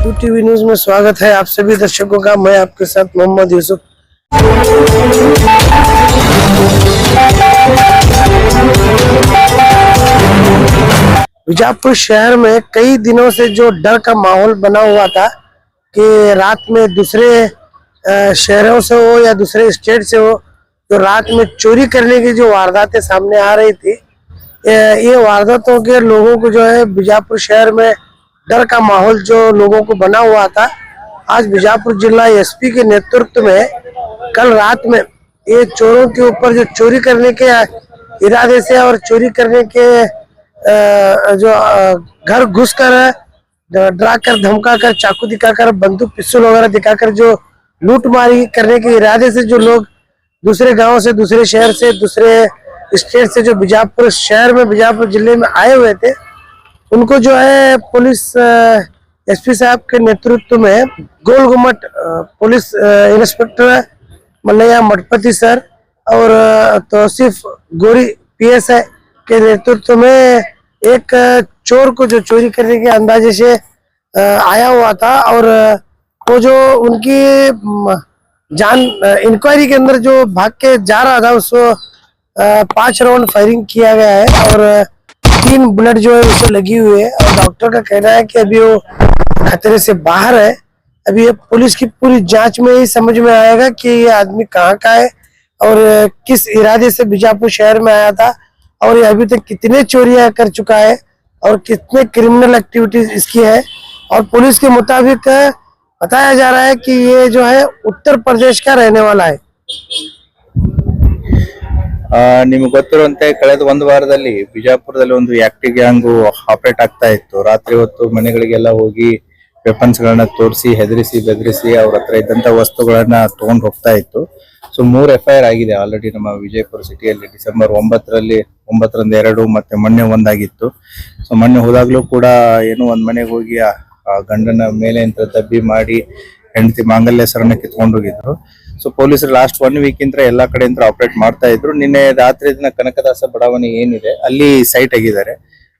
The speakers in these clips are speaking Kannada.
यूटीवी न्यूज में स्वागत है आप सभी दर्शकों का। मैं आपके साथ मोहम्मद यूसुफ। बीजापुर शहर में कई दिनों से जो डर का माहौल बना हुआ था कि रात में दूसरे शहरों से हो या दूसरे स्टेट से हो, जो रात में चोरी करने की जो वारदातें सामने आ रही थी, ये वारदातों के लोगों को जो है बीजापुर शहर में डर का माहौल जो लोगों को बना हुआ था, आज बीजापुर जिला एसपी के नेतृत्व में कल रात में ये चोरों के ऊपर जो चोरी करने के इरादे से और चोरी करने के जो घर घुसकर डरा कर धमका कर चाकू दिखाकर बंदूक पिस्तौल वगैरह दिखाकर जो लूटमारी करने के इरादे से जो लोग दूसरे गांव से, दूसरे शहर से, दूसरे स्टेट से जो बीजापुर शहर में, बीजापुर जिले में आए हुए थे, उनको जो है पुलिस एसपी साहब के नेतृत्व में Gol Gumbaz police inspector Mallaiah Mathapati sir और तौसीफ गोरी पीएसआई के नेतृत्व में एक चोर को जो चोरी करने के अंदाजे से आया हुआ था, और वो जो उनकी जान इंक्वायरी के अंदर जो भाग के जा रहा था उसको 5 राउंड फायरिंग किया गया है और 3 बुलेट जो है उसे लगी हुई है। और डॉक्टर का कहना है कि अभी वो खतरे से बाहर है। अभी ये पुलिस की पूरी जांच में ही समझ में आएगा कि ये आदमी कहाँ का है और किस इरादे से बीजापुर शहर में आया था और ये अभी तक कितने चोरियां कर चुका है और कितने क्रिमिनल एक्टिविटीज इसकी है। और पुलिस के मुताबिक बताया जा रहा है कि ये जो है उत्तर प्रदेश का रहने वाला है। ನಿಮಗೆ ಗೊತ್ತಿರುವಂತೆ ಕಳೆದ ಒಂದು ವಾರದಲ್ಲಿ ಬಿಜಾಪುರದಲ್ಲಿ ಒಂದು ಆಕ್ಟಿವ್ ಗ್ಯಾಂಗ್ ಆಪರೇಟ್ ಆಗ್ತಾ ಇತ್ತು. ರಾತ್ರಿ ಹೊತ್ತು ಮನೆಗಳಿಗೆಲ್ಲ ಹೋಗಿ ವೆಪನ್ಸ್ ಗಳನ್ನ ತೋರಿಸಿ ಹೆದರಿಸಿ ಬೆದರಿಸಿ ಅವ್ರ ಹತ್ರ ಇದ್ದಂತ ವಸ್ತುಗಳನ್ನ ತಗೊಂಡು ಹೋಗ್ತಾ ಇತ್ತು. ಸೊ 3 FIR ಆಗಿದೆ ಆಲ್ರೆಡಿ ನಮ್ಮ ವಿಜಯಪುರ ಸಿಟಿಯಲ್ಲಿ. ಡಿಸೆಂಬರ್ 9ರಂದು 2 ಮತ್ತೆ ಮೊನ್ನೆ ಒಂದಾಗಿತ್ತು. ಸೊ ಮೊನ್ನೆ ಹೋದಾಗ್ಲೂ ಕೂಡ ಏನು ಒಂದ್ ಮನೆಗೆ ಹೋಗಿ ಆ ಗಂಡನ ಮೇಲೆ ಅಂತ ದಬ್ಬಿ ಮಾಡಿ ಹೆಂಡತಿ ಮಾಂಗಲ್ಯ ಸರನ್ನ ಕಿತ್ಕೊಂಡು ಹೋಗಿದ್ರು. ಸೊ ಪೊಲೀಸರು ಲಾಸ್ಟ್ 1 ವೀಕ್ ಇಂದ ಎಲ್ಲಾ ಕಡೆಯಿಂದ ಆಪರೇಟ್ ಮಾಡ್ತಾ ಇದ್ರು. ನಿನ್ನೆ ರಾತ್ರಿ ದಿನ ಕನಕದಾಸ ಬಡಾವಣೆ ಏನಿದೆ ಅಲ್ಲಿ ಸೈಟ್ ಆಗಿದ್ದಾರೆ.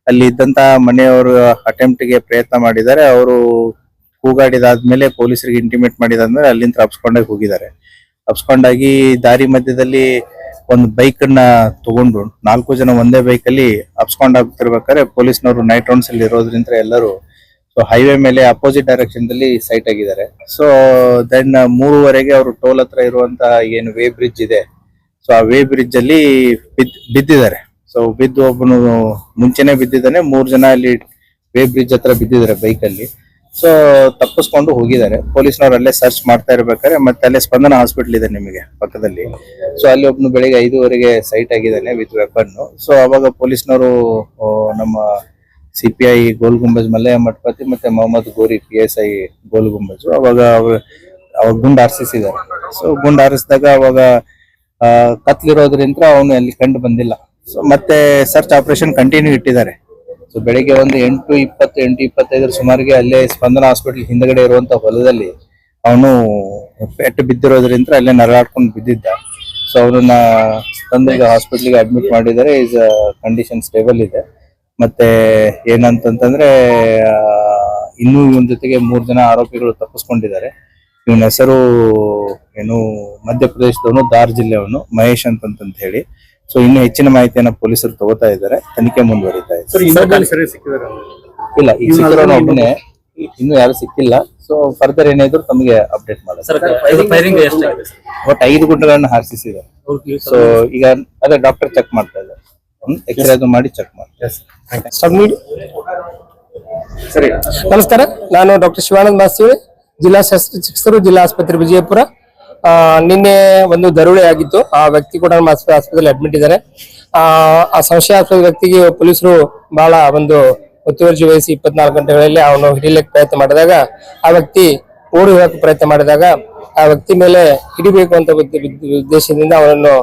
ಅಲ್ಲಿ ಇದ್ದಂತ ಮನೆಯವರು ಅಟೆಂಪ್ಟ್ ಗೆ ಪ್ರಯತ್ನ ಮಾಡಿದ್ದಾರೆ. ಅವರು ಕೂಗಾಡಿದಾದ್ಮೇಲೆ ಪೊಲೀಸರಿಗೆ ಇಂಟಿಮೇಟ್ ಮಾಡಿದಾದ್ಮೇಲೆ ಅಲ್ಲಿಂದ ತಪ್ಪಿಸ್ಕೊಂಡಾಗಿ ಹೋಗಿದ್ದಾರೆ. ತಪ್ಪಿಸ್ಕೊಂಡಾಗಿ ದಾರಿ ಮಧ್ಯದಲ್ಲಿ ಒಂದು ಬೈಕ್ ಅನ್ನ ತಗೊಂಡು 4 ಜನ ಒಂದೇ ಬೈಕ್ ಅಲ್ಲಿ ತಪ್ಪಿಸ್ಕೊಂಡಾಗ್ತಿರ್ಬೇಕಾದ್ರೆ ಪೊಲೀಸ್ನವರು ನೈಟ್ ರೌಂಡ್ಸ್ ಅಲ್ಲಿ ಇರೋದ್ರಿಂದ ಎಲ್ಲರೂ ಸೊ ಹೈವೇ ಮೇಲೆ ಅಪೋಸಿಟ್ ಡೈರೆಕ್ಷನ್ ದಲ್ಲಿ ಸೈಟ್ ಆಗಿದ್ದಾರೆ. ಸೊ ದೆನ್ 3:30ಗೆ ಅವರು ಟೋಲ್ ಹತ್ರ ಇರುವಂತ ಏನು ವೇ ಬ್ರಿಡ್ಜ್ ಇದೆ, ಸೊ ಆ ವೇ ಬ್ರಿಡ್ಜ್ ಅಲ್ಲಿ ಬಿದ್ದಿದ್ದಾರೆ. ಸೊ ಬಿದ್ದು ಒಬ್ಬನು ಮುಂಚೆನೆ ಬಿದ್ದಿದ್ದಾನೆ. 3 ಜನ ಅಲ್ಲಿ ವೇ ಬ್ರಿಡ್ಜ್ ಹತ್ರ ಬಿದ್ದಿದ್ದಾರೆ ಬೈಕ್ ಅಲ್ಲಿ. ಸೊ ತಪ್ಪಿಸ್ಕೊಂಡು ಹೋಗಿದ್ದಾರೆ. ಪೊಲೀಸ್ನವ್ರು ಅಲ್ಲೇ ಸರ್ಚ್ ಮಾಡ್ತಾ ಇರ್ಬೇಕಾದ್ರೆ ಮತ್ತೆ ಅಲ್ಲೇ ಸ್ಪಂದನ ಹಾಸ್ಪಿಟಲ್ ಇದೆ ನಿಮಗೆ ಪಕ್ಕದಲ್ಲಿ. ಸೊ ಅಲ್ಲಿ ಒಬ್ನು ಬೆಳಿಗ್ಗೆ 5:15ಗೆ ಸೈಟ್ ಆಗಿದ್ದಾನೆ ವಿತ್ ವೆಪನ್. ಸೊ ಅವಾಗ ಪೊಲೀಸ್ನವರು ನಮ್ಮ CPI ಗೋಲ್ ಗುಂಬಜ್ ಮಲ್ಲಯ್ಯ ಮಠಪತಿ ಮತ್ತೆ ಮೊಹಮ್ಮದ್ ಗೋರಿ PSI ಗೋಲ್ ಗುಂಬಜ್ ಅವಾಗ ಗುಂಡ್ ಹಾರಿಸಿದ್ದಾರೆ. ಸೊ ಗುಂಡ್ ಹಾರಿಸಿದಾಗ ಅವಾಗ ಕತ್ಲಿರೋದ್ರಿಂದ ಅವನು ಅಲ್ಲಿ ಕಂಡು ಬಂದಿಲ್ಲ. ಸೊ ಮತ್ತೆ ಸರ್ಚ್ ಆಪರೇಷನ್ ಕಂಟಿನ್ಯೂ ಇಟ್ಟಿದ್ದಾರೆ. ಸೊ ಬೆಳಿಗ್ಗೆ ಒಂದು 8:20 8:25 ಸುಮಾರಿಗೆ ಅಲ್ಲೇ ಸ್ಪಂದನ ಹಾಸ್ಪಿಟಲ್ ಹಿಂದಗಡೆ ಇರುವಂತ ಹೊಲದಲ್ಲಿ ಅವನು ಪೆಟ್ಟು ಬಿದ್ದಿರೋದ್ರಿಂದ ಅಲ್ಲೇ ನರಳಾಡ್ಕೊಂಡು ಬಿದ್ದಿದ್ದ. ಸೊ ಅವನನ್ನ ತಂದು ಈಗ ಹಾಸ್ಪಿಟ್ಲಿಗೆ ಅಡ್ಮಿಟ್ ಮಾಡಿದ್ದಾರೆ. ಈಸ್ ಕಂಡೀಷನ್ ಸ್ಟೇಬಲ್ ಇದೆ. ಮತ್ತೆ ಏನಂತಂದ್ರೆ ಇನ್ನೂ ಇವನ್ ಜೊತೆಗೆ 3 ಜನ ಆರೋಪಿಗಳು ತಪ್ಪಿಸ್ಕೊಂಡಿದ್ದಾರೆ. ಇವನ ಹೆಸರು ಏನು ಮಧ್ಯಪ್ರದೇಶದವನು, ಧಾರ್ ಜಿಲ್ಲೆಯವನು, ಮಹೇಶ್ ಅಂತ ಹೇಳಿ. ಸೊ ಇನ್ನು ಹೆಚ್ಚಿನ ಮಾಹಿತಿಯನ್ನ ಪೊಲೀಸರು ತಗೋತಾ ಇದ್ದಾರೆ. ತನಿಖೆ ಮುಂದುವರಿತಾ ಇದೆ. ಇಲ್ಲ, ಈಗ ಸಿಕ್ಕಿರೋನು ಒಬ್ಬನೇ, ಇನ್ನು ಯಾರು ಸಿಕ್ಕಿಲ್ಲ. ಸೊ ಫರ್ದರ್ ಏನಾದ್ರು ತಮಗೆ ಅಪ್ಡೇಟ್ ಮಾಡಿ. ಒಟ್ಟು 5 ಗುಂಡುಗಳನ್ನ ಹಾರಿಸಿದ್ದಾರೆ. ಸೊ ಈಗ ಅದೇ ಡಾಕ್ಟರ್ ಚೆಕ್ ಮಾಡ್ತಾ ಇದ್ದಾರೆ. ಎಕ್ಸ್ರೇ ಮಾಡಿ ಚೆಕ್ ಮಾಡ್ತಾರೆ. ಸರಿ, ನಮಸ್ಕಾರ. ನಾನು ಡಾಕ್ಟರ್ ಶಿವಾನಂದ ಮಾಸ್ತಿ, ಜಿಲ್ಲಾ ಶಸ್ತ್ರಚಿಕಿತ್ಸಕರು, ಜಿಲ್ಲಾ ಆಸ್ಪತ್ರೆ ವಿಜಯಪುರ. ನಿನ್ನೆ ಒಂದು ದರೋಡೆ ಆಗಿತ್ತು. ಆ ವ್ಯಕ್ತಿ ಕೂಡ ನಮ್ಮ ಆಸ್ಪತ್ರೆಯಲ್ಲಿ ಅಡ್ಮಿಟ್ ಇದ್ದಾರೆ. ಆ ಸಂಶಯಾಸ್ಪದ ವ್ಯಕ್ತಿಗೆ ಪೊಲೀಸರು ಬಹಳ ಒಂದು ಮುತುವರ್ಜಿ ವಹಿಸಿ 24 ಗಂಟೆಗಳಲ್ಲಿ ಅವನು ಹಿಡಿಲಿಕ್ಕೆ ಪ್ರಯತ್ನ ಮಾಡಿದಾಗ, ಆ ವ್ಯಕ್ತಿ ಓಡಿ ಹೋಗಕ್ಕೆ ಪ್ರಯತ್ನ ಮಾಡಿದಾಗ, ಆ ವ್ಯಕ್ತಿ ಮೇಲೆ ಹಿಡಿಬೇಕು ಅಂತ ಉದ್ದೇಶದಿಂದ ಅವನನ್ನು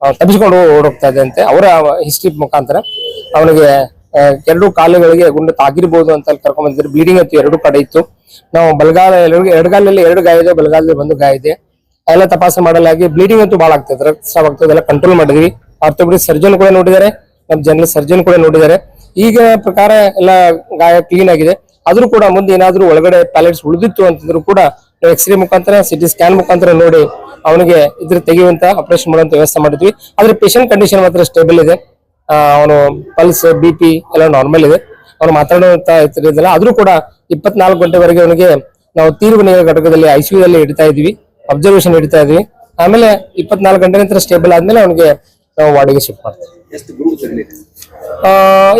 ತಪ್ಪಿಸಿಕೊಂಡು ಓಡೋಗ್ತಾ ಇದ್ದಂತೆ ಅವರ ಹಿಸ್ಟ್ರಿ ಮುಖಾಂತರ ಅವನಿಗೆ 2 ಕಾಲುಗಳಿಗೆ ಗುಂಡು ತಾಗಿರ್ಬೋದು ಅಂತ ಕರ್ಕೊಂಡ್ ಬಂದಿದ್ರು. ಬ್ಲೀಡಿಂಗ್ ಅಂತೂ 2 ಕಡೆ ಇತ್ತು. ನಾವು ಬಲಗಾಲ ಎಡಗಾಲಲ್ಲಿ 2 ಗಾಯ ಇದೆ, ಬಲಗಾಲದಲ್ಲಿ 1 ಗಾಯ ಇದೆ. ಎಲ್ಲ ತಪಾಸಣೆ ಮಾಡಲಾಗಿ ಬ್ಲೀಡಿಂಗ್ ಅಂತೂ ಬಹಳ ಆಗ್ತದೆ, ರಕ್ತಸ್ರಾವ ಆಗ್ತದೆ, ಎಲ್ಲ ಕಂಟ್ರೋಲ್ ಮಾಡಿದ್ವಿ. ಆರ್ಥೋಪೆಡಿಕ್ ಸರ್ಜನ್ ಕೂಡ ನೋಡಿದ್ದಾರೆ, ನಮ್ಮ ಜನರಲ್ ಸರ್ಜನ್ ಕೂಡ ನೋಡಿದ್ದಾರೆ. ಈಗ ಪ್ರಕಾರ ಎಲ್ಲ ಗಾಯ ಕ್ಲೀನ್ ಆಗಿದೆ. ಆದ್ರೂ ಕೂಡ ಮುಂದೆ ಏನಾದ್ರೂ ಒಳಗಡೆ ಪ್ಯಾಲೆಟ್ಸ್ ಉಳಿದಿತ್ತು ಅಂತಂದ್ರೂ ಕೂಡ ಎಕ್ಸ್ರೇ ಮುಖಾಂತರ ಸಿಟಿ ಸ್ಕ್ಯಾನ್ ಮುಖಾಂತರ ನೋಡಿ ಅವನಿಗೆ ಇದ್ರ ತೆಗೆಯುವಂತ ಆಪರೇಷನ್ ಮಾಡುವಂತ ವ್ಯವಸ್ಥೆ ಮಾಡಿದ್ವಿ. ಆದ್ರೆ ಪೇಷಂಟ್ ಕಂಡೀಷನ್ ಮಾತ್ರ ಸ್ಟೇಬಲ್ ಇದೆ. ಅವನು ಪಲ್ಸ್ BP ಎಲ್ಲ ನಾರ್ಮಲ್ ಇದೆ. ಅವನು ಮಾತಾಡುವಂತ ಇದ್ರಲ್ಲ, ಆದ್ರೂ ಕೂಡ 24 ಗಂಟೆವರೆಗೆ ಅವನಿಗೆ ನಾವು ತೀವ್ರ ನಿಗಾ ಘಟಕದಲ್ಲಿ ICU ದಲ್ಲಿ ಇಡ್ತಾ ಇದೀವಿ, ಅಬ್ಸರ್ವೇಷನ್ ಇಡ್ತಾ ಇದೀವಿ. ಆಮೇಲೆ 24 ಗಂಟೆ ನಂತರ ಸ್ಟೇಬಲ್ ಆದ್ಮೇಲೆ ಅವನಿಗೆ ನಾವು ವಾರ್ಡಿಗೆ ಶಿಫ್ಟ್ ಮಾಡ್ತೀವಿ.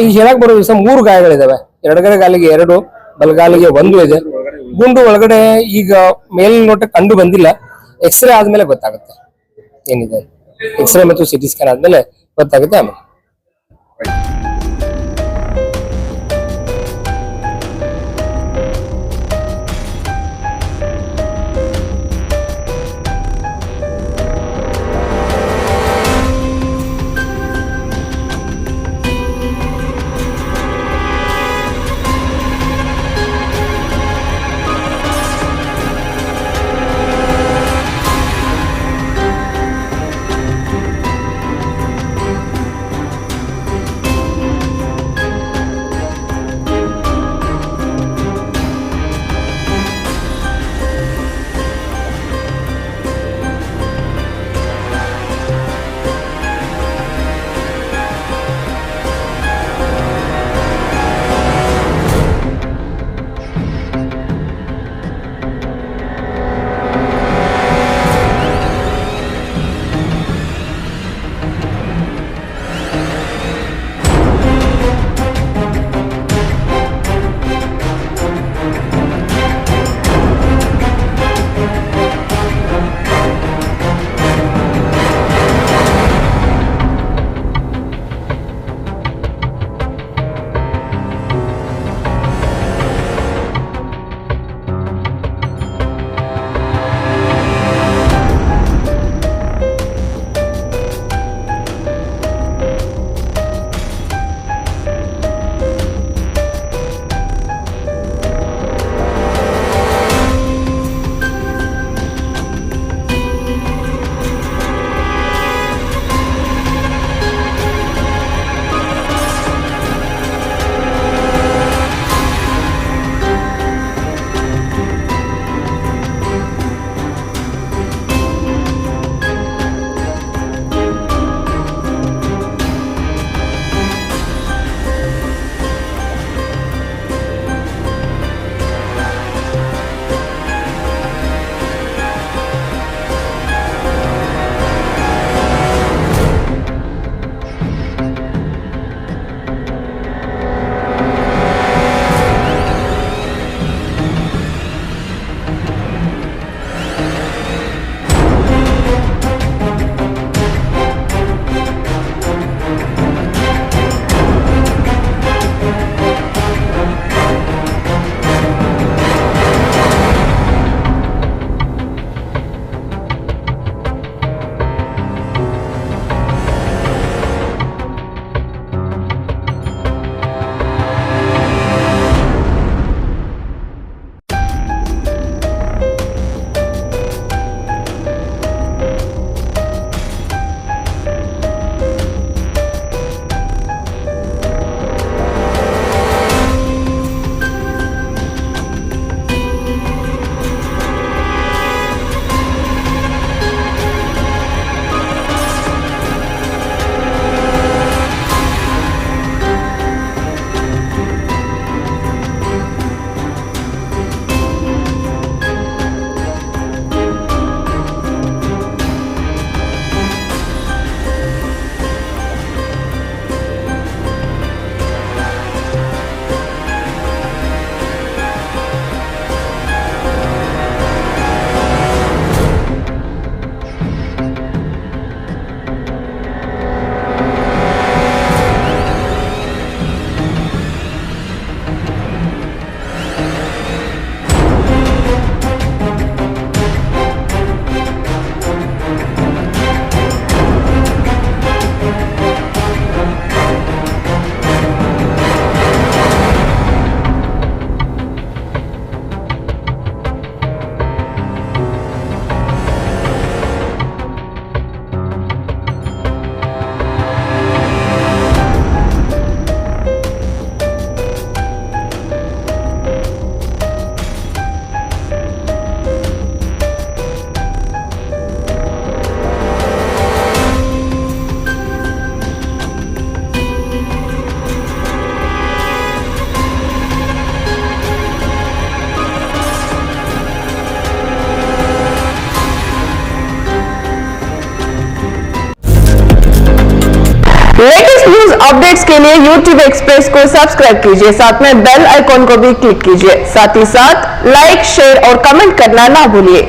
ಈಗ ಹೇಳಕ್ ಬರೋ ದಿವಸ 3 ಗಾಯಗಳಿದಾವೆ. ಎಡಗಡೆ ಗಾಲಿಗೆ 2, ಬಲಗಾಲಿಗೆ 1 ಇದೆ. ಗುಂಡು ಒಳಗಡೆ ಈಗ ಮೇಲ್ನೋಟ ಕಂಡು ಬಂದಿಲ್ಲ. ಎಕ್ಸ್ರೇ ಆದ್ಮೇಲೆ ಗೊತ್ತಾಗುತ್ತೆ ಏನಿದೆ. ಎಕ್ಸ್ರೇ ಮತ್ತು CT ಸ್ಕ್ಯಾನ್ ಆದ್ಮೇಲೆ ಗೊತ್ತಾಗುತ್ತೆ. ಆಮೇಲೆ लेटेस्ट न्यूज अपडेट्स के लिए YouTube एक्सप्रेस को सब्सक्राइब कीजिए, साथ में बेल आइकॉन को भी क्लिक कीजिए। साथ ही साथ लाइक, शेयर और कमेंट करना ना भूलिए।